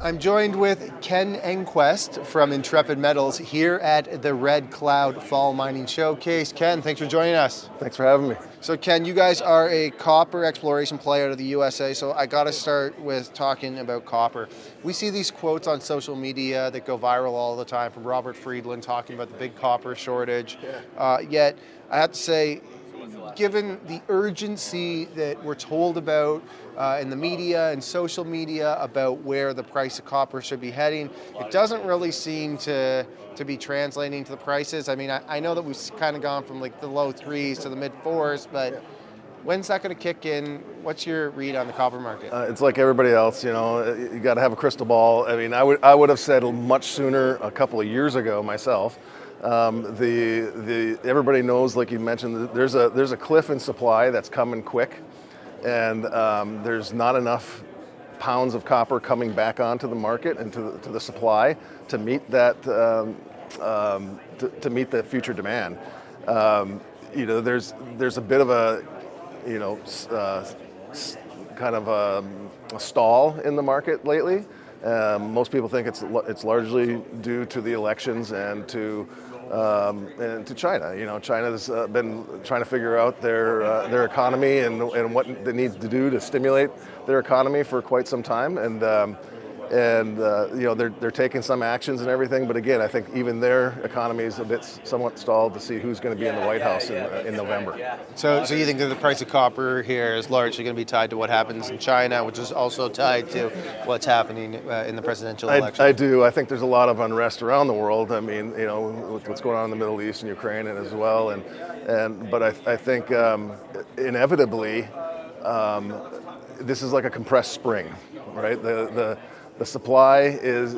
I'm joined with Ken Engquist from Intrepid Metals here at the Red Cloud Fall Mining Showcase. Ken, thanks for joining us. Thanks for having me. So Ken, you guys are a copper exploration play out of the USA, so I got to start with talking about copper. We see these quotes on social media that go viral all the time from Robert Friedland talking about the big copper shortage. Yet, I have to say, given the urgency that we're told about in the media and social media about where the price of copper should be heading, it doesn't really seem to be translating to the prices. I mean, I know that we've kind of gone from like the low threes to the mid fours, but when's that going to kick in? What's your read on the copper market? It's like everybody else, you got to have a crystal ball. I mean, I would have said much sooner a couple of years ago myself. Everybody knows, like you mentioned, there's a cliff in supply that's coming quick, and there's not enough pounds of copper coming back onto the market and to the supply to meet that to meet the future demand. There's a bit of a kind of a stall in the market lately. Most people think it's largely due to the elections and to China. China's been trying to figure out their economy and what they need to do to stimulate their economy for quite some time, and they're taking some actions and everything. But again, I think even their economy is somewhat stalled to see who's going to be in the White House in November. So you think that the price of copper here is largely going to be tied to what happens in China, which is also tied to what's happening in the presidential election? I do. I think there's a lot of unrest around the world. I mean, with what's going on in the Middle East and Ukraine and as well. But I think inevitably this is like a compressed spring, right? The supply is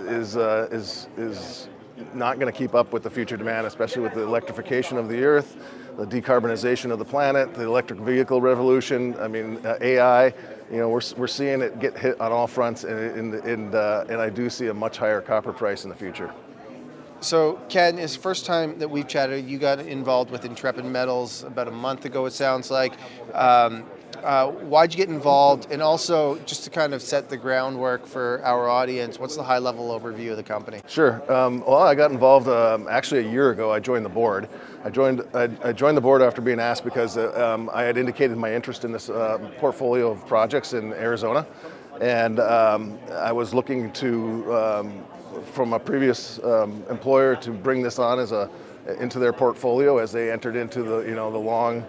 not going to keep up with the future demand, especially with the electrification of the earth, the decarbonization of the planet, the electric vehicle revolution. I mean, AI. We're seeing it get hit on all fronts, and I do see a much higher copper price in the future. So, Ken, it's the first time that we've chatted. You got involved with Intrepid Metals about a month ago, it sounds like. Why'd you get involved? And also, just to kind of set the groundwork for our audience, what's the high-level overview of the company? Sure. Well, I got involved actually a year ago. I joined the board. I joined the board after being asked because I had indicated my interest in this portfolio of projects in Arizona, and I was looking to from a previous employer to bring this on into their portfolio as they entered into the long,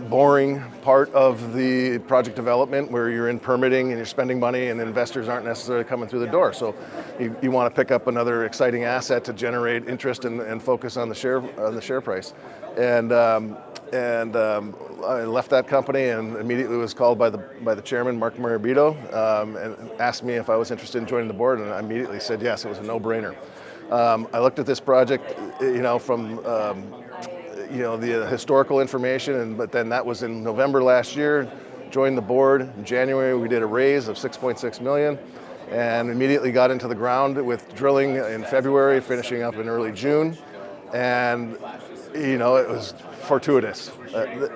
boring part of the project development where you're in permitting and you're spending money and investors aren't necessarily coming through the door. So you want to pick up another exciting asset to generate interest and focus on the share price. And I left that company and immediately was called by the chairman, Mark Marabito, and asked me if I was interested in joining the board, and I immediately said yes. It was a no-brainer. I looked at this project, from the historical information, but then that was in November last year. Joined the board in January. We did a raise of $6.6 million, and immediately got into the ground with drilling in February, finishing up in early June, and it was fortuitous.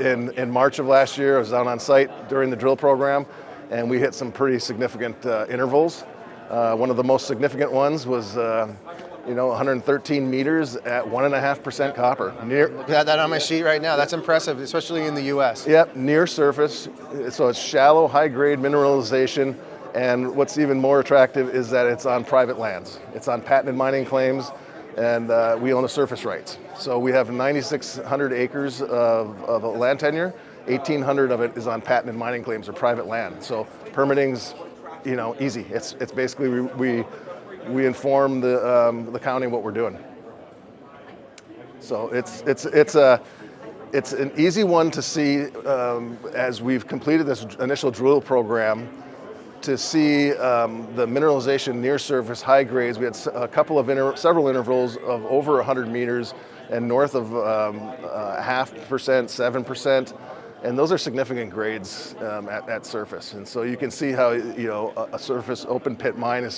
In March of last year, I was out on site during the drill program, and we hit some pretty significant intervals. One of the most significant ones was 113 meters at 1.5% copper. Got that on my sheet right now. That's impressive, especially in the U.S. Yep, near surface. So it's shallow, high-grade mineralization. And what's even more attractive is that it's on private lands. It's on patented mining claims, and we own the surface rights. So we have 9,600 acres of land tenure. 1,800 of it is on patented mining claims or private land. So permitting's, easy. It's basically we inform the county what we're doing. So it's an easy one to see as we've completed this initial drill program, to see the mineralization near surface, high grades. We had several intervals of over 100 meters and north of 0.5%, 7%. And those are significant grades at surface. And so you can see how a surface open pit mine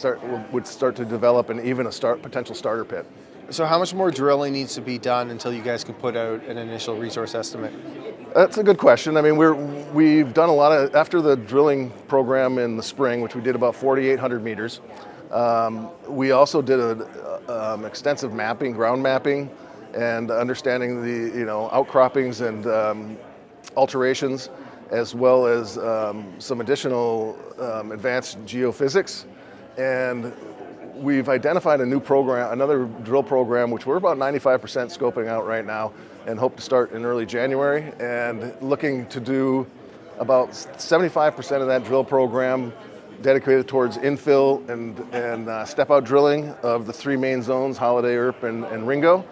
would start to develop, and even a potential starter pit. So how much more drilling needs to be done until you guys can put out an initial resource estimate? That's a good question. I mean, we've done a lot of, after the drilling program in the spring, which we did about 4,800 meters, we also did an extensive mapping, ground mapping, and understanding the outcroppings and alterations, as well as some additional advanced geophysics. And we've identified a new program, another drill program, which we're about 95% scoping out right now, and hope to start in early January, and looking to do about 75% of that drill program dedicated towards infill and step-out drilling of the three main zones, Holiday, Earp, and Ringo,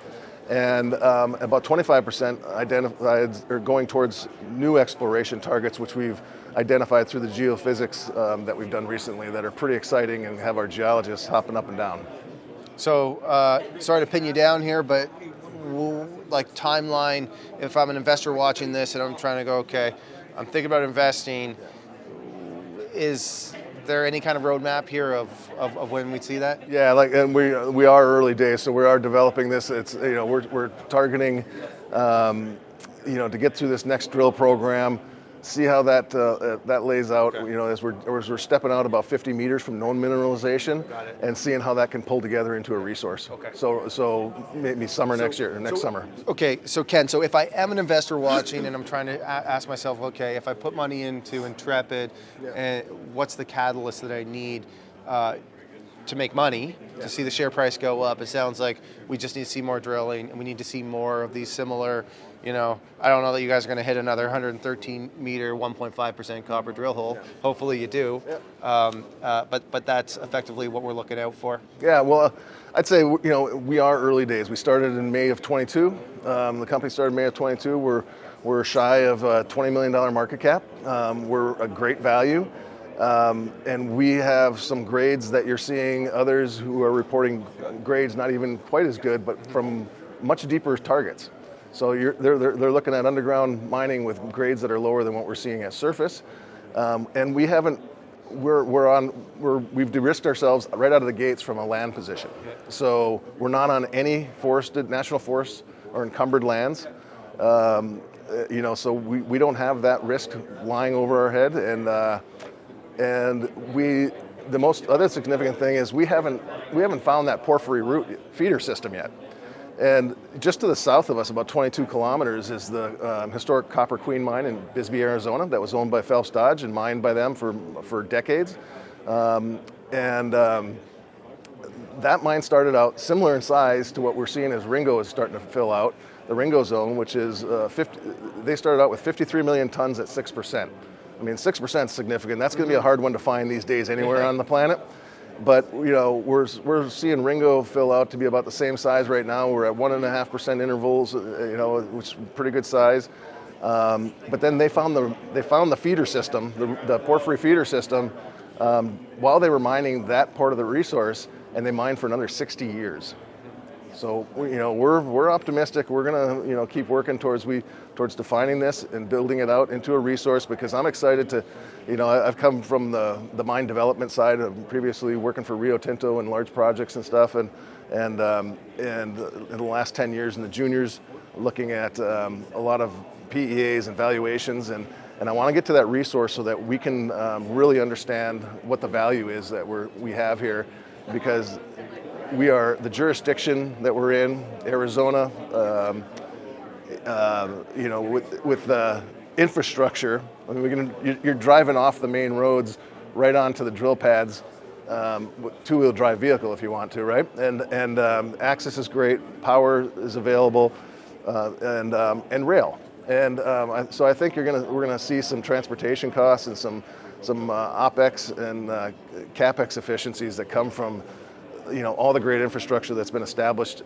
and about 25% identified or going towards new exploration targets, which we've identified through the geophysics that we've done recently that are pretty exciting and have our geologists hopping up and down. So, sorry to pin you down here, but like timeline, if I'm an investor watching this and I'm trying to go, okay, I'm thinking about investing, is there any kind of roadmap here of when we'd see that? Yeah, and we are early days, so we are developing this. It's we're targeting to get through this next drill program, see how that lays out. As we're stepping out about 50 meters from known mineralization, and seeing how that can pull together into a resource. Okay. So maybe summer next year or next summer. Okay, so Ken, so if I am an investor watching and I'm trying to ask myself, okay, if I put money into Intrepid, and what's the catalyst that I need to make money, to see the share price go up? It sounds like we just need to see more drilling, and we need to see more of these similar, I don't know that you guys are going to hit another 113 meter, 1.5% copper drill hole. Yeah. Hopefully you do. Yeah. But that's effectively what we're looking out for. Yeah, well, I'd say, we are early days. We started in May of 22. The company started in May of 22. We're shy of a $20 million market cap. We're a great value. And we have some grades that you're seeing others who are reporting grades not even quite as good, but from much deeper targets. So they're looking at underground mining with grades that are lower than what we're seeing at surface. And we haven't, we've de-risked ourselves right out of the gates from a land position. So we're not on any forested, national forests or encumbered lands. So we don't have that risk lying over our head. And the most other significant thing is we haven't found that porphyry root feeder system yet. And just to the south of us, about 22 kilometers, is the historic Copper Queen mine in Bisbee, Arizona, that was owned by Phelps Dodge and mined by them for decades. That mine started out similar in size to what we're seeing as Ringo is starting to fill out. The Ringo zone, which is they started out with 53 million tons at 6%. I mean, 6% is significant. That's going to be a hard one to find these days anywhere on the planet. But we're seeing Ringo fill out to be about the same size right now. We're at 1.5% intervals, which is pretty good size. But then they found the feeder system, the porphyry feeder system, while they were mining that part of the resource, and they mined for another 60 years. So we're optimistic. We're gonna keep working towards defining this and building it out into a resource, because I'm excited to, I've come from the mine development side of previously working for Rio Tinto and large projects and stuff, and in the last 10 years in the juniors, looking at a lot of PEAs and valuations, and I want to get to that resource so that we can really understand what the value is that we have here, because we are the jurisdiction that we're in, Arizona, with the infrastructure. I mean, you're driving off the main roads right onto the drill pads, two-wheel drive vehicle if you want to, right? And access is great, power is available, and rail. And so I think we're gonna see some transportation costs and some OpEx and CapEx efficiencies that come from all the great infrastructure that's been established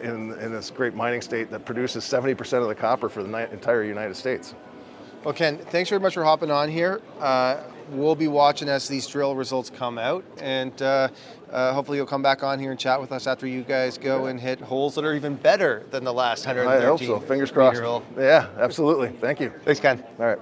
in this great mining state that produces 70% of the copper for the entire United States. Well, Ken, thanks very much for hopping on here. We'll be watching as these drill results come out, and hopefully you'll come back on here and chat with us after you guys go and hit holes that are even better than the last 113. I hope so. Fingers crossed. Hole. Yeah, absolutely. Thank you. Thanks, Ken. All right.